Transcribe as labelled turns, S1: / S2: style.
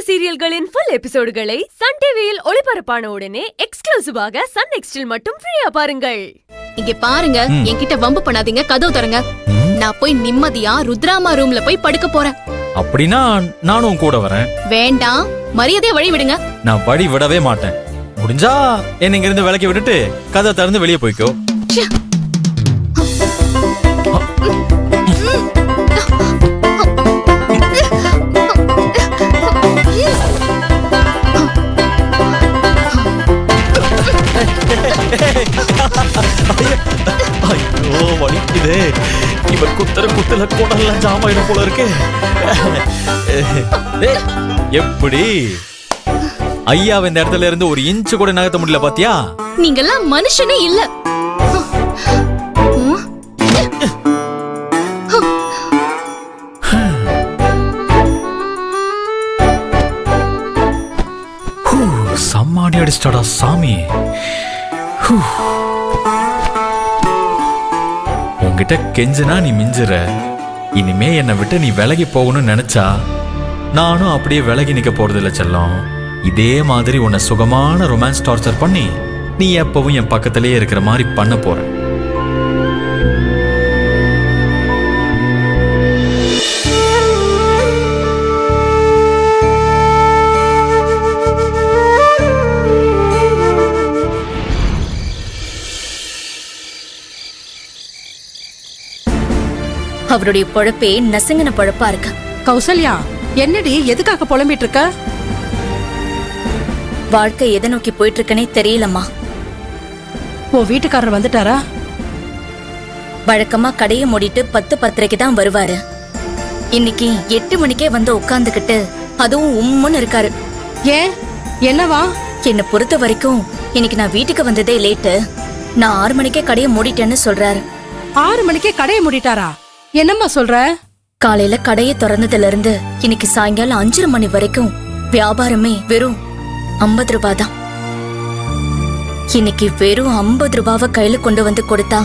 S1: சீரியல்களின் full எபிசோடுகளை Sun டிவியில் ஒளிபரப்பான உடனே எக்ஸ்க்ளூசிவாக சன் நெக்ஸ்டில் மட்டும் ஃப்ரீயா பாருங்கள்.
S2: இங்க பாருங்க, என்கிட்ட வம்பு பண்ணாதீங்க, கதவு தரங்க. நான் போய் நிம்மதியா ருத்ராமா ரூம்ல போய் படுக்க போறேன்.
S3: அப்படின்னா நானும் கூட வரேன்.
S2: வேண்டாம், மரியாதையா வழி விடுங்க.
S3: நான் வழி விடவே மாட்டேன். முடிஞ்சா என்ன இங்க இருந்து விலக்கி விட்டுட்டு கதை திறந்து வெளியே போய்க்கோ. ஐயோ வலிக்குது. இவர் குத்தல கூடலாம் ஜாமாயிடும் போல இருக்கு. எப்படி ஐயா இந்த இடத்துல இருந்து ஒரு இன்ச்சு கூட நகர்த்த முடியல பாத்தியா?
S2: நீங்கெல்லாம் மனுஷனே இல்ல.
S3: சம்மாடி அடிச்சிட்டாடா சாமி. உன்கிட்ட கெஞ்சினா நீ மிஞ்சுற. இனிமே என்னை விட்டு நீ விலகி போகணும்னு நினைச்சா நானும் அப்படியே விலகி நிக்க போறதில்ல செல்லம். இதே மாதிரி உன்னை சுகமான ரொமான்ஸ் டார்ச்சர் பண்ணி நீ எப்பவும் என் பக்கத்திலேயே இருக்கிற மாதிரி பண்ண போற.
S2: அவருடைய பொழப்பே நசுங்கின பொழப்பா இருக்கு.
S4: கௌசல்யா, என்னடி எதுக்காக புலம்பிட்டு இருக்க?
S2: வாழ்க்கை எதை நோக்கி போயிட்டு இருக்கனே தெரியலம்மா.
S4: உன் வீட்டுக்காரர் வந்துட்டாரா?
S2: வழக்கமா கடையை மூடிட்டு 10:10:30 தான் வருவாரு. இன்னைக்கு 8 மணிக்கே வந்து உட்கார்ந்துகிட்டு அதுவும் உம்முன்னு இருக்காரு.
S4: ஏன், என்னவா?
S2: என்னை பொறுத்த வரைக்கும் இன்னைக்கு நான் வீட்டுக்கு வந்ததே லேட்டு. நான் 6 மணிக்கே கடையை மூடிட்டேன்னு சொல்றாரு.
S4: 6 மணிக்கே கடையை மூடிட்டாரா? என்னம்மா சொல்ற?
S2: காலையில கடையை திறந்ததுல இருந்து இன்னைக்கு சாயங்காலம் 5 மணி வரைக்கும் வியாபாரமே வெறும் 50 ரூபாய் தான். இன்னைக்கு வெறும் 50 ரூபாவை கையில கொண்டு வந்து கொடுத்தா